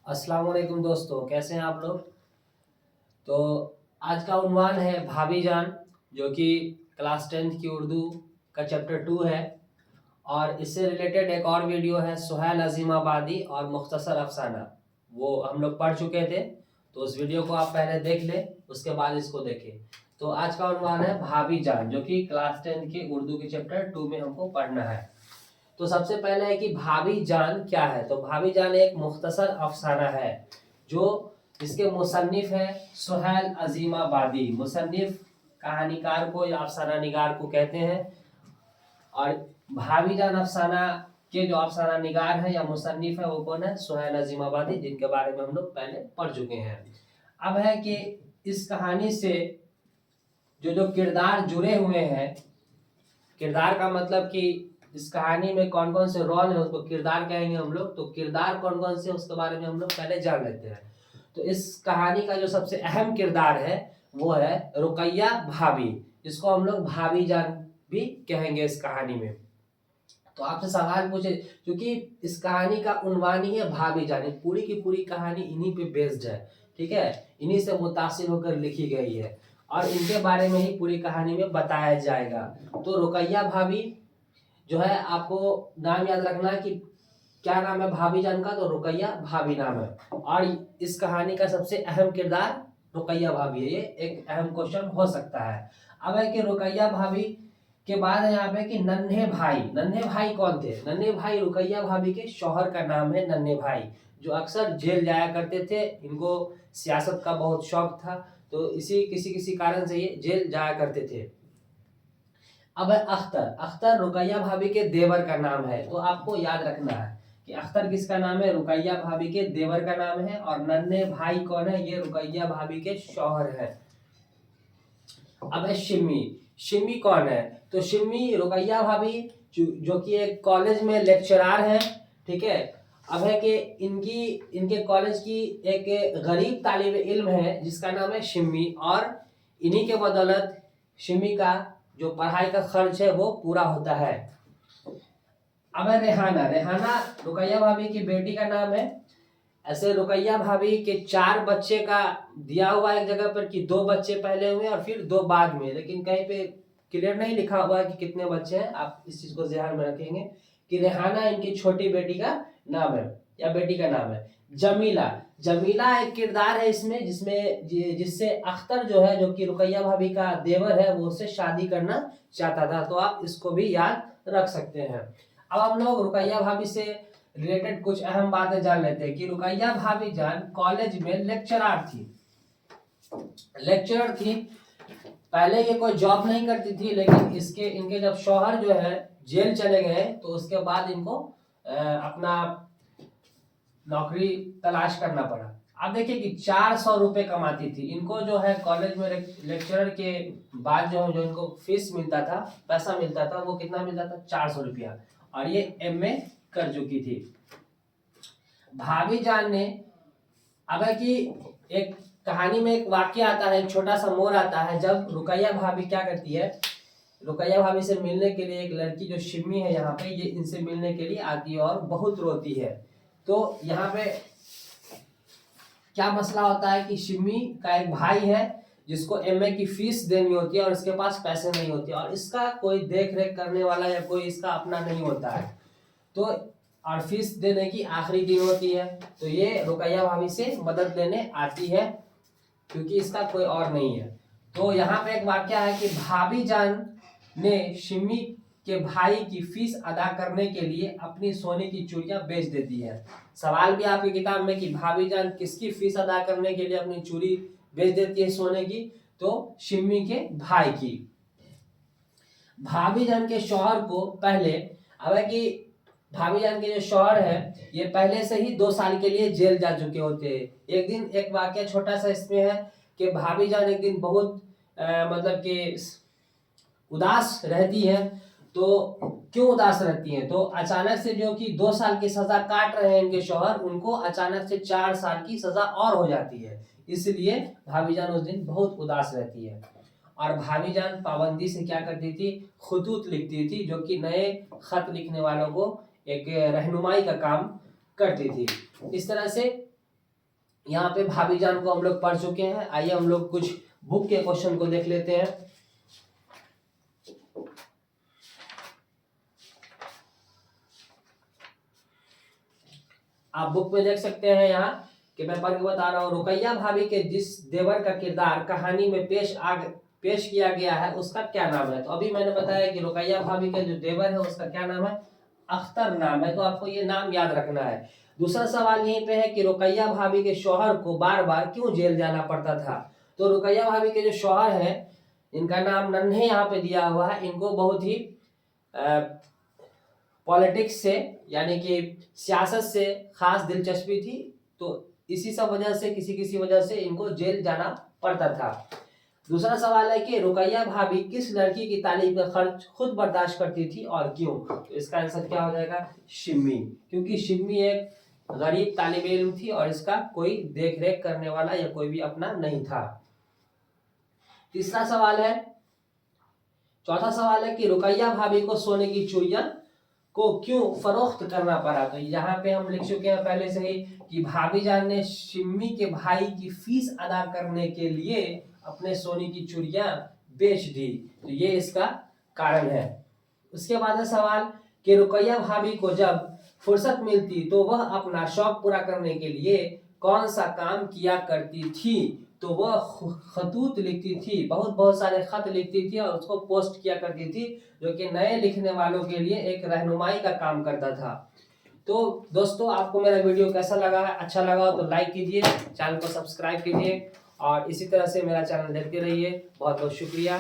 अस्सलाम वालेकुम दोस्तों, कैसे हैं आप लोग। तो आज का उन्वान है भाभी जान, जो कि क्लास 10th की उर्दू का चैप्टर 2 है। और इससे रिलेटेड एक और वीडियो है सुहैल अजीमाबादी और मुख्तसर अफसाना, वो हम लोग पढ़ चुके थे। तो उस वीडियो को आप पहले देख लें, उसके बाद इसको देखें। तो आज का उन्वान है भाभी जान, जो कि क्लास 10th के उर्दू के चैप्टर 2 में हमको पढ़ना है। तो सबसे पहले है कि भाभी जान क्या है। तो भाभी जान एक मुख्तसर अफसाना है जो इसके मुसन्निफ है सुहैल अजीमाबादी। मुसन्निफ कहानीकार को या अफसाना निगार को कहते हैं। और भाभी जान अफसाना के जो अफसाना निगार है या मुसन्निफ है वो कौन है? सुहैल अजीमाबादी, जिनके बारे में हम लोग पहले पढ़ चुके हैं। अब है कि इस कहानी से जो जो किरदार जुड़े हुए हैं, किरदार का मतलब कि इस कहानी में कौन कौन से रोल है उसको किरदार कहेंगे हम लोग। तो किरदार कौन कौन से उसके बारे में हम लोग पहले जान लेते हैं। तो इस कहानी का जो सबसे अहम किरदार है वो है रुकैया भाभी, जिसको हम लोग भाभी जान भी कहेंगे इस कहानी में। तो आपसे सवाल पूछे, क्योंकि इस कहानी का उन्वान ही है भाभी जान, पूरी की पूरी कहानी इन्हीं पे बेस्ड है, ठीक है। इन्हीं से मुतासिर होकर लिखी गई है और इनके बारे में ही पूरी कहानी में बताया जाएगा। तो रुकैया भाभी जो है, आपको नाम याद रखना है कि क्या नाम है भाभी जान का। तो रुकैया भाभी नाम है और इस कहानी का सबसे अहम किरदार रुकैया भाभी है। ये एक अहम क्वेश्चन हो सकता है। अब है कि रुकैया भाभी के बाद है यहाँ पे कि नन्हे भाई। नन्हे भाई कौन थे? नन्हे भाई रुकैया भाभी के शौहर का नाम है नन्हे भाई, जो अक्सर जेल जाया करते थे। इनको सियासत का बहुत शौक था, तो इसी किसी किसी कारण से ये जेल जाया करते थे। अब है अख्तर। अख्तर रुकैया भाभी के देवर का नाम है। तो आपको याद रखना है कि अख्तर किसका नाम है? रुकैया भाभी के देवर का नाम है। और नन्हे भाई कौन है? ये रुकैया भाभी के शौहर है। अब है शिम्मी। शिम्मी कौन है? तो शिम्मी रुकैया भाभी जो कि एक कॉलेज में लेक्चरार है, ठीक है। अब है कि इनके कॉलेज की एक गरीब तालिब इल्म है जिसका नाम है शिम्मी, और इन्हीं के बदौलत शिम्मी का जो पढ़ाई का खर्च है वो पूरा होता है। अब है रेहाना। रेहाना रुकैया भाभी की बेटी का नाम है। ऐसे रुकैया भाभी के 4 बच्चे का दिया हुआ है एक जगह पर कि 2 बच्चे पहले हुए और फिर 2 बाद में, लेकिन कहीं पे क्लियर नहीं लिखा हुआ है कि कितने बच्चे हैं। आप इस चीज को ध्यान में रखेंगे कि रेहाना इनकी छोटी बेटी का नाम है या बेटी का नाम है। जमीला। जमीला एक किरदार है इसमें जिससे अख्तर जो है, जो कि रुकैया भाभी का देवर है, वो उससे शादी करना चाहता था। तो आप इसको भी याद रख सकते हैं। अब हम लोग रुकैया भाभी से रिलेटेड कुछ अहम बातें जान लेते हैं कि रुकैया भाभी जान कॉलेज में लेक्चरर थी। लेक्चरर थी। पहले ये कोई जॉब नहीं करती थी, लेकिन इनके जब शौहर जो है जेल चले गए तो उसके बाद इनको अपना नौकरी तलाश करना पड़ा। आप देखिए कि 400 रुपए कमाती थी। इनको जो है कॉलेज में लेक्चरर के बाद जो इनको फीस मिलता था, पैसा मिलता था, वो कितना मिलता था? 400 रुपया। और ये एमए कर चुकी थी। भाभी जान ने, अब है कि एक कहानी में एक वाक्य आता है, एक छोटा सा मोड़ आता है, जब रुकैया भाभी क्या करती है, रुकैया भाभी से मिलने के लिए एक लड़की जो शिम्मी है यहाँ पे, ये इनसे मिलने के लिए आती है और बहुत रोती है। तो यहाँ पे क्या मसला होता है कि शिम्मी का एक भाई है जिसको एमए की फीस देनी होती है और इसके पास पैसे नहीं होते और इसका कोई देख रेख करने वाला या कोई इसका अपना नहीं होता है। तो और फीस देने की आखिरी दिन होती है, तो ये रुकैया भाभी से मदद लेने आती है क्योंकि इसका कोई और नहीं है। तो यहाँ पे एक वाक्य है कि भाभी जान ने शिम्मी के भाई की फीस अदा करने के लिए अपनी सोने की चूड़ियां बेच देती है। सवाल भी आपकी किताब में कि भाभी जान किसकी फीस अदा करने के लिए अपनी चूड़ी बेच देती है सोने की? तो शिम्मी के भाई की। भाभी जान के शौहर को पहले, अब है कि भाभी जान के जो शौहर है ये पहले से ही 2 साल के लिए जेल जा चुके होते हैं। एक दिन एक वाक्य छोटा सा इसमें है कि भाभी जान एक दिन बहुत मतलब कि उदास रहती है। तो क्यों उदास रहती हैं? तो अचानक से जो कि 2 साल की सजा काट रहे हैं इनके शौहर, उनको अचानक से 4 साल की सजा और हो जाती है, इसलिए भाभी जान उस दिन बहुत उदास रहती है। और भाभी जान पाबंदी से क्या करती थी? खुतूत लिखती थी, जो कि नए खत लिखने वालों को एक रहनुमाई का काम करती थी। इस तरह से यहाँ पे भाभी जान को हम लोग पढ़ चुके हैं। आइए हम लोग कुछ बुक के क्वेश्चन को देख लेते हैं। आप बुक में देख सकते हैं यहाँ कि मैं पढ़ के बता रहा हूँ, रुकैया भाभी के जिस देवर का किरदार कहानी में पेश किया गया है उसका क्या नाम है। तो अभी मैंने बताया कि रुकैया भाभी का जो देवर है उसका क्या नाम है, अख्तर नाम है। तो आपको ये नाम याद रखना है। दूसरा सवाल यहीं पे है कि रुकैया भाभी के शौहर को बार बार क्यों जेल जाना पड़ता था। तो रुकैया भाभी के जो शौहर है, इनका नाम नन्हे यहाँ पे दिया हुआ है। इनको बहुत ही पॉलिटिक्स से यानी कि सियासत से खास दिलचस्पी थी, तो इसी सब वजह से किसी वजह से इनको जेल जाना पड़ता था। दूसरा सवाल है कि रुकैया भाभी किस लड़की की तालीम का खर्च खुद बर्दाश्त करती थी और क्यों। तो इसका आंसर क्या हो जाएगा, शिम्मी, क्योंकि शिम्मी एक गरीब तालिब इल्म थी और इसका कोई देख रेख करने वाला या कोई भी अपना नहीं था। तीसरा सवाल है, चौथा सवाल है कि रुकैया भाभी को सोने की चूड़ियां को क्यों फरोख्त करना पड़ा। तो यहाँ पे हम लिख चुके हैं पहले से ही कि भाभी जान ने शिम्मी के भाई की फीस अदा करने के लिए अपने सोने की चूड़ियां बेच दी, तो ये इसका कारण है। उसके बाद है सवाल कि रुकैया भाभी को जब फुर्सत मिलती तो वह अपना शौक पूरा करने के लिए कौन सा काम किया करती थी। तो वह खतूत लिखती थी, बहुत सारे खत लिखती थी और उसको पोस्ट किया करती थी, जो कि नए लिखने वालों के लिए एक रहनुमाई का काम करता था। तो दोस्तों, आपको मेरा वीडियो कैसा लगा है, अच्छा लगा हो तो लाइक कीजिए, चैनल को सब्सक्राइब कीजिए और इसी तरह से मेरा चैनल देखते रहिए। बहुत बहुत शुक्रिया।